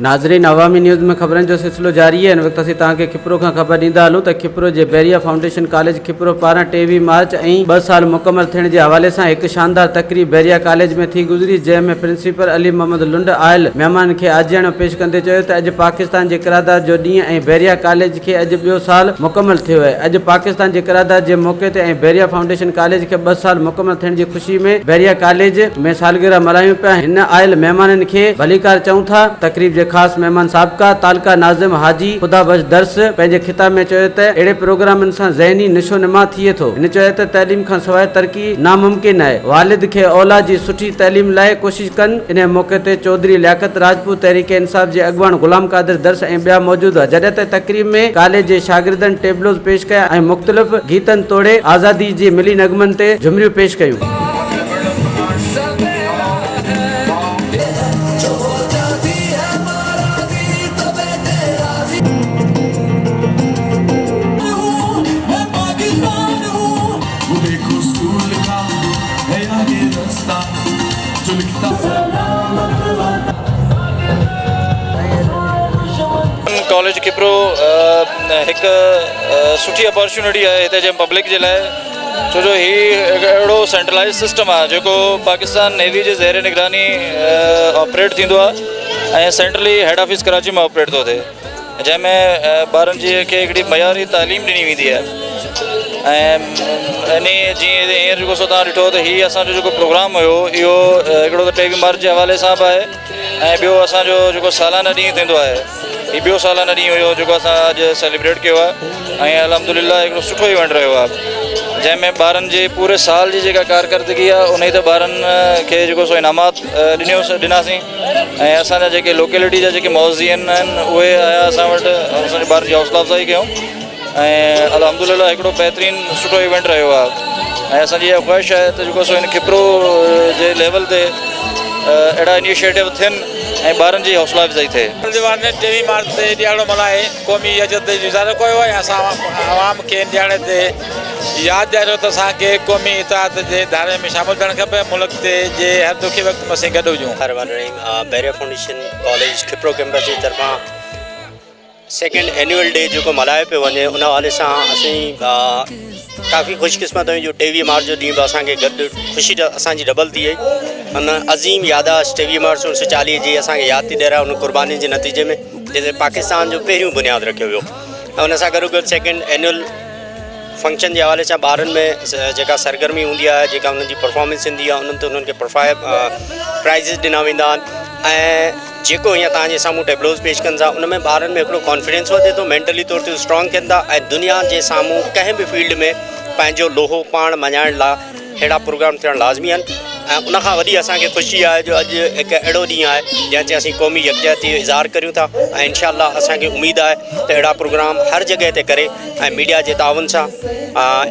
नाज़रीन, अवामी न्यूज़ में ख़बरनि जो सिलसिलो जारी है। इन वक़्तु असीं तव्हांखे खिपरो खां ख़बर ॾींदा हलूं त खिपरो जे बैरिया फाउंडेशन कॉलेज खिपरो पारां 23 मार्च ऐं 2 साल मुकमल थियण जे हवाले सां हिकु शानदार तक़रीब बैरिया कॉलेज में थी गुज़री, जंहिंमें प्रिंसिपल अली मोहम्मद लुंड आयल महिमान खे आजियाणो पेश कंदे चयो त अॼु पाकिस्तान जे क़रारदाद जो ॾींहुं ऐं बैरिया कॉलेज खे अॼु 2 साल मुकमल थियो आहे। अॼु पाकिस्तान जे क़रारदाद जे मौक़े ते ऐं बैरिया फाउंडेशन कॉलेज खे 2 साल मुकमल थियण जी ख़ुशी में बैरिया कॉलेज में सालगिरह मल्हायूं पिया। हिन आयल महिमाननि खे भलीकार चऊं था। तक़रीब जे ख़ासि महिमान साबिक़ा तालका नाज़िम हाजी ख़ुदा बख्श दर्स पंहिंजे ख़िताब में चयो त अहिड़े प्रोग्रामनि सां ज़हनी निशो नमा थिए थो। हिन चयो त तइलीम खां सवाइ तरक़ी नामुमकिन आहे। वालिद खे औलाद जी सुठी तइलीम लाइ कोशिश कनि। इन मौक़े ते चौधरी लियाकत राजपूत तहरीक इंसाफ़ जे अॻुवान ग़ुलाम क़ादिर दर्स ऐं ॿिया मौजूदु हुआ। जॾहिं त तक़रीब में कॉलेज जे शागिर्दनि टेबलोज़ पेश कया ऐं मुख़्तलिफ़ गीतनि तोड़े आज़ादी जे मिली नग़मनि ते झुमरियूं पेश कयूं। कॉलेज खिपरो एक सुठी अपॉर्चुनिटी है हिते जे पब्लिक जे लाइ, छो जो ही अहिड़ो सेंट्रलाइज सिस्टम आहे जेको पाकिस्तान नेवी जे ज़ेर निगरानी ऑपरेट थींदो आहे ऐं सेंट्रली हेड ऑफिस कराची में ऑपरेट थो थिए, जंहिंमें ॿारनि जी खे हिकिड़ी मयारी तालीम ॾिनी वेंदी आहे। ऐं इन जीअं हींअर जेको सो तव्हां ॾिठो त हीअ असांजो जेको प्रोग्राम हुयो इहो हिकिड़ो त 23 मार्च जे हवाले सां बि आहे ऐं ॿियो असांजो जेको सालाना ॾींहुं थींदो आहे ही ॿियो सालाना ॾींहुं हुयो जेको असां अॼु सेलिब्रेट कयो आहे ऐं अल्हम्दुलिल्लाह हिकिड़ो सुठो इवेंट रहियो आहे, जंहिंमें ॿारनि जे पूरे साल जी जेका कारकर्दगी आहे उन ते ॿारनि खे जेको सो इनामात ॾिनासीं ऐं असांजा जेके लोकेलिटी जा जेके मौज़िन आहिनि उहे आया असां वटि, असांजे ॿारनि जी हौसला अफ़ज़ाई कयूं ऐं अल्हम्दुलिल्लाह हिकिड़ो बहितरीनु सुठो इवेंट रहियो आहे। ऐं असांजी इहा ख़्वाहिश आहे त जेको सो इन खिपरो जे लेवल ते अहिड़ा इनिशिएटिव थियनि ऐं ॿारनि जी हौसला अफ़ज़ाई थिए। 23 मार्च ते ॾियारो मल्हाए क़ौमी यज़त जो इज़ारो कयो आहे। असां आवाम खे ॾियारे ते यादि ॾियारियो त असांखे क़ौमी इताद जे धारे में शामिलु थियणु खपे, मुल्क ते जे हर दुखी वक़्त में असीं गॾु हुजूं। बैरिया फाउंडेशन कॉलेज खिपरो कैंपस जी तरफ़ां सेकेंड एनुअल डे जेको मल्हायो पियो वञे उन हवाले सां असीं काफ़ी ख़ुशकिस्मत आहियूं जो 23 मार्च जो ॾींहुं बि असांखे गॾु ख़ुशी असांजी डबल थी वई। उन अज़ीम याददाश्त 23 मार्च 1940 जी असांखे यादि थी ॾियाराए उन क़ुर्बानी जे नतीजे में जंहिंजे पाकिस्तान जो पहिरियों बुनियादु रखियो वियो ऐं उन सां गॾो गॾु सेकेंड एनुअल फंक्शन जे हवाले सां ॿारनि में जेका सरगर्मी हूंदी आहे, जेका उन्हनि जी परफॉर्मेंस ईंदी आहे, उन्हनि ते उन्हनि खे प्राइज़िस ॾिना वेंदा आहिनि ऐं जेको हीअं तव्हांजे साम्हूं टेबलोज़ पेश कनि था उन में ॿारनि में हिकिड़ो कॉन्फिडेंस वधे थो, मेंटली तौर ते स्ट्रॉन्ग थियनि था ऐं दुनिया जे साम्हूं कंहिं बि फील्ड में पंहिंजो लोहो पाण मञाइण लाइ अहिड़ा प्रोग्राम थियणु लाज़मी आहिनि। ऐं उनखां वॾी असांखे ख़ुशी आहे जो अॼु हिकु अहिड़ो ॾींहुं आहे जंहिं ते असीं क़ौमी यकजहती जो इज़हार करियूं था ऐं इंशाअल्लाह असांखे उमेदु आहे त अहिड़ा प्रोग्राम हर जॻह ते करे ऐं मीडिया जे ताउन सां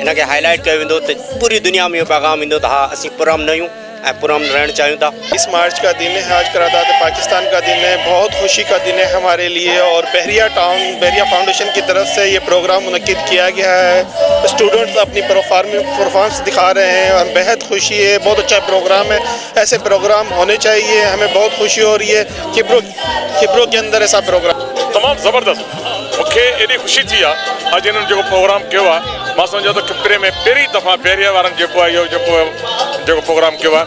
इनखे हाईलाइट कयो वेंदो त पूरी दुनिया में इहो पैगाम ईंदो त हा असीं पुरअमन आहियूं ऐं पुरअमन रहणु चाहियूं था। 20 मार्च का दिन है, आज क़रारदाद पाकिस्तान का दिन है, बहुत खुशी का दिन है हमारे लिए और बैरिया फाउंडेशन की तरफ से ये प्रोग्राम मुनक्किद किया गया है। स्टूडेंट्स अपनी परफॉर्मेंस दिखा रहे हैं और बेहद खुशी है, बहुत अच्छा प्रोग्राम है। ऐसे प्रोग्राम होने चाहिए, हमें बहुत खुशी हो रही है खिपरो के अंदर ऐसा प्रोग्राम तमामु ज़बरदस्त। मूंखे एॾी ख़ुशी थी आहे अॼु हिननि जेको प्रोग्राम कयो आहे, मां सम्झां थो खिपरे में पहिरीं दफ़ा बैरिया वारनि जेको आहे इहो जेको प्रोग्राम कयो आहे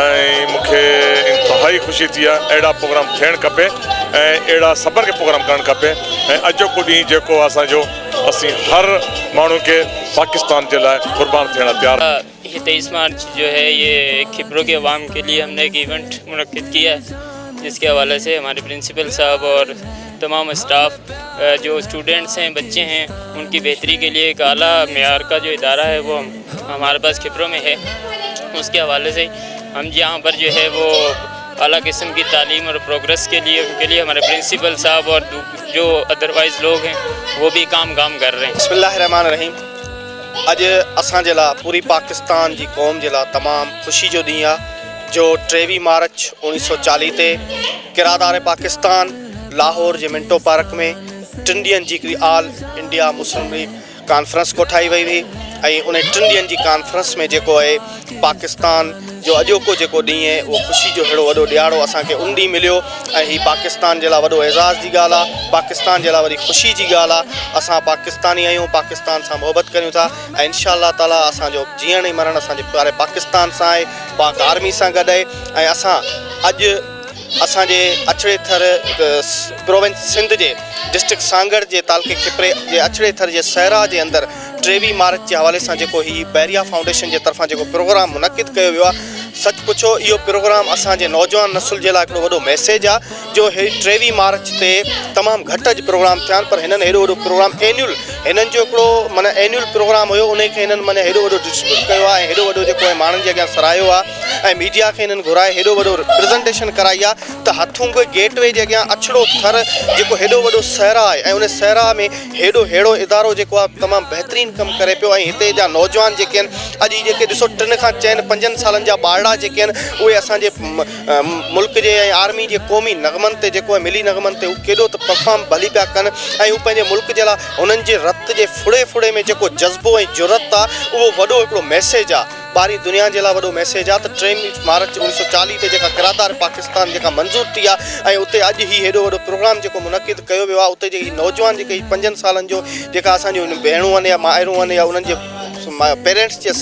ऐं मूंखे इंतिहाई ख़ुशी थी आहे। अहिड़ा प्रोग्राम थियणु खपे ऐं अहिड़ा सबर खे प्रोग्राम करणु खपे ऐं अॼोको ॾींहुं जेको आहे असांजो असीं हर माण्हू खे पाकिस्तान जे लाइ क़ुर्बान थियण तैयार। ये 23 मार्च जो है ये खिपरो के अवाम के लिए हमने एक इवेंट मुनक्किद किया है, जिसके हवाले से हमारे प्रिंसिपल साहब और तमाम स्टाफ जो स्टूडेंट्स हैं, बच्चे हैं, उनकी बेहतरी के लिए एक आला मेयार का जो इदारा है वो हमारे पास खिपरो में है। उसके हवाले से हम यहाँ पर जो है वो आला किस्म की तालीम और प्रोग्रेस के लिए उनके लिए हमारे प्रिंसिपल साहब और जो अदरवाइज़ लोग हैं वो भी काम कर रहे हैं। बिस्मिल्लाहिर्रहमानिर्रहीम। अॼु असांजे लाइ पूरी पाकिस्तान जी क़ौम जे लाइ तमामु ख़ुशी जो ॾींहुं आहे जो 23 मार्च 1940 ते क़रारदाद पाकिस्तान लाहौर जे मिंटो पार्क में 3 ॾींहंनि जी हिकिड़ी all India Muslim League conference कोठाई वई हुई ऐं उन 3 ॾींहंनि जी कॉन्फ्रेंस में जेको आहे पाकिस्तान जो अॼोको जेको ॾींहुं आहे उहो ख़ुशी जो अहिड़ो वॾो ॾियारो असांखे उन ॾींहुं मिलियो ऐं हीअ पाकिस्तान जे लाइ वॾो एज़ाज़ जी ॻाल्हि आहे, पाकिस्तान जे लाइ वरी ख़ुशी जी ॻाल्हि आहे। असां पाकिस्तानी आहियूं, पाकिस्तान सां मुहबत करियूं था ऐं इंशा अल्लाह ताला असांजो जीअण ऐं मरण असांजे प्यारे पाकिस्तान सां आहे, पाक आर्मी सां गॾु आहे। ऐं असां अॼु असांजे अछड़े थर प्रोविंस सिंध जे डिस्ट्रिक्ट सांगड़ जे तालुके खिपरे जे अछड़े थर जे सहरा जे अंदरि 23 मार्च जे हवाले सां जेको हीअ बैरिया फाउंडेशन जे तरफ़ां जेको प्रोग्राम मुनक़िद कयो वियो आहे, सच पुछो इहो प्रोग्राम असांजे नौजवान नसुल जे लाइ हिकिड़ो वॾो मैसेज आहे जो हे 23 मार्च ते तमामु घटि अॼु प्रोग्राम थिया आहिनि, पर हिननि हेॾो वॾो प्रोग्राम एन्युअल हिननि जो हिकिड़ो माना एन्युअल प्रोग्राम हुयो, उन खे हिननि माना हेॾो वॾो डिस्ट्रीब्यूट कयो आहे ऐं हेॾो वॾो जेको आहे माण्हुनि जे अॻियां सराहियो आहे ऐं मीडिया खे हिननि घुराए हेॾो वॾो प्रेज़ेंटेशन कराई आहे त हथुंग गेटवे जे अॻियां अछड़ो थर जेको हेॾो वॾो सहरा आहे ऐं उन सहरा में हेड़ो इदारो जेको आहे तमामु बहितरीनु कमु करे पियो ऐं हिते जा नौजवान जेके आहिनि अॼु जेके ॾिसो 3 खां 5 सालनि जा ॿारड़ा जेके आहिनि उहे असांजे मुल्क जे ऐं आर्मी जे क़ौमी नग़मनि ते जेको आहे मिली नग़मनि ते हू केॾो त परफॉर्म भली पिया कनि ऐं हू पंहिंजे मुल्क जे लाइ हुननि जे रत जे फुड़े में जेको जज़्बो ऐं जुरत आहे उहो वॾो हिकिड़ो मैसेज आहे, ॿारी दुनिया जे लाइ वॾो मैसेज आहे त 3 मार्च 1940 ते जेका किरादार पाकिस्तान जेका मंज़ूर थी आहे ऐं उते अॼु ही हेॾो वॾो प्रोग्राम जेको मुनक़िद कयो वियो आहे, उते जेकी नौजवान जेके 5 सालनि जो जेका असांजूं भेणूं आहिनि या माइरूं आहिनि या उन्हनि जे पेरेंट्स जे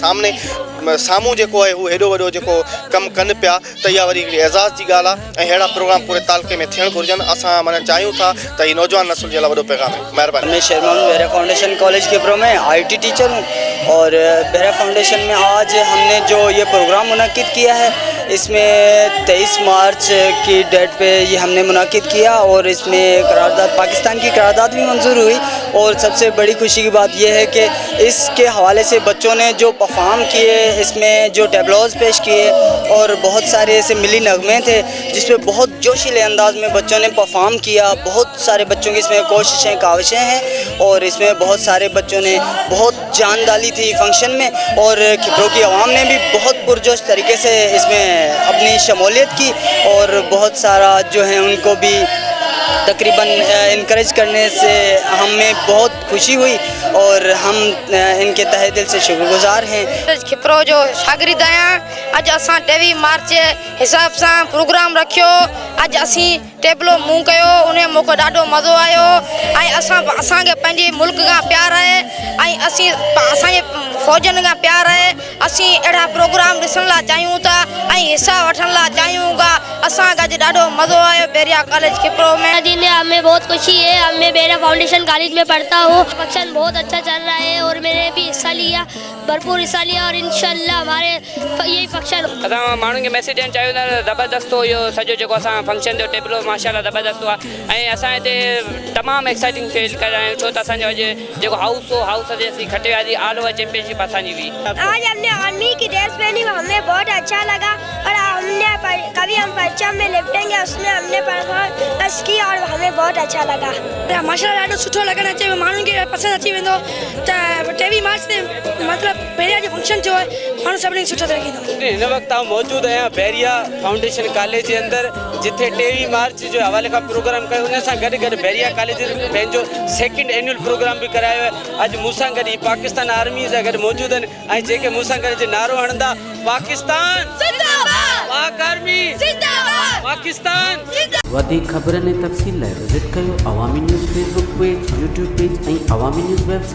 साम्हूं जेको आहे हू हेॾो वॾो जेको कमु कनि पिया त इहा वरी हिकिड़ी एज़ाज़ जी ॻाल्हि आहे ऐं अहिड़ा प्रोग्राम पूरे तालुके में थियणु घुरिजनि। असां माना चाहियूं था त हीअ नौजवान नसुल जे लाइ वॾो पैगाम आहे। महिरबानी। मैं शेरमान बेहरा फाउंडेशन कॉलेज खिपरो में IT टीचर हूँ और बेहरा फाउंडेशन में आज हमने जो ये प्रोग्राम मुनक़िद किया है इसमें 23 मार्च की डेट पे ये हमने मुनक़िद किया और इसमें करारदाद पाकिस्तान की करारदाद भी मंजूर हुई और सबसे बड़ी खुशी की बात यह है कि इसके हवाले से बच्चों ने जो परफॉर्म किए, इसमें जो टेबलोज पेश किए और बहुत सारे ऐसे मिली नगमे थे जिसमें बहुत जोशीले अंदाज में बच्चों ने परफॉर्म किया। बहुत सारे बच्चों की इसमें कोशिशें काविशें हैं और इसमें बहुत सारे बच्चों ने बहुत जान डाली थी फंक्शन में और खिपरों की आवाम ने भी बहुत पुरजोश तरीके से इसमें अपनी शमूलियत की और बहुत सारा जो है उनको भी तकरीबन इनकरेज करने से हमें बहुत खुशी हुई और हम इनके तहे दिल से शुक्रगुजार हैं। खिपरो जो शागिर्द आहियां, अॼु असां 23 मार्च जे हिसाब सां प्रोग्राम रखियो, अॼु असीं टेबलो मूं कयो, उन मूंखे ॾाढो मज़ो आयो ऐं असांखे पंहिंजे मुल्क खां प्यार आहे ऐं असांजे फ़ौजनि खां प्यार आहे। असीं अहिड़ा प्रोग्राम ॾिसण लाइ चाहियूं था ऐं हिस्सा वठण लाइ चाहियूं था। असांखे अॼु ॾाढो मज़ो आयो बेरिया कॉलेज खिपरो में। हमें बहुत खुशी है, मैं बेहरा फाउंडेशन कॉलेज में पढ़ता हूँ। फंक्शन बहुत अच्छा चल रहा है और मैंने भी हिस्सा लिया, भरपूर हिस्सा लिया और इंशाल्लाह हमारे यही फंक्शन असां माण्हुनि खे मैसेज ॾियणु चाहियूं था। ज़बरदस्त हो इहो सॼो जेको असां फंक्शन जो टेबलो माशाल्लाह ज़बरदस्त हुआ ऐं असां हिते तमामु एक्साइटिंग फील कर रहे आहियूं छो त असांजो अॼु जेको हाउस हो हाउस ते असीं खटे वियासीं ऑल ओवर चैंपियनशिप असांजी हुई। आज हमने आर्मी की ड्रेस पहनी, हमें बहुत अच्छा लगा और हमने कभी हम परचम में लिपटेंगे उसमें हमने परफॉर्मेंस की और हमें बहुत अच्छा लगा। माशाल्लाह ॾाढो सुठो लॻणु अचे, माण्हुनि खे पसंदि अची वेंदो त 23 मार्च ते मतिलबु बेरिया जो फंक्शन थियो आहे, माण्हू सभिनी सुठो तरह ईंदो। हिन वक़्तु आउं मौजूदु आहियां बेरिया फाउंडेशन कॉलेज जे अंदरि जिथे 23 मार्च जे हवाले खां प्रोग्राम कयो, उन सां गॾु गॾु बेरिया कॉलेज पंहिंजो 2nd एनुअल प्रोग्राम बि करायो आहे। अॼु मूंसां गॾु पाकिस्तान आर्मी सां गॾु मौजूदु आहिनि ऐं जेके मूंसां गॾु नारो हणंदा पाकिस्तान जिंदाबाद, पाक आर्मी जिंदाबाद, पाकिस्तान जिंदाबाद। वधीक ख़बरनि ऐं तफ़सील लाइ विज़िट कयो अवामी news Facebook page, YouTube page ऐं अवामी न्यूज़ वेबसाइट।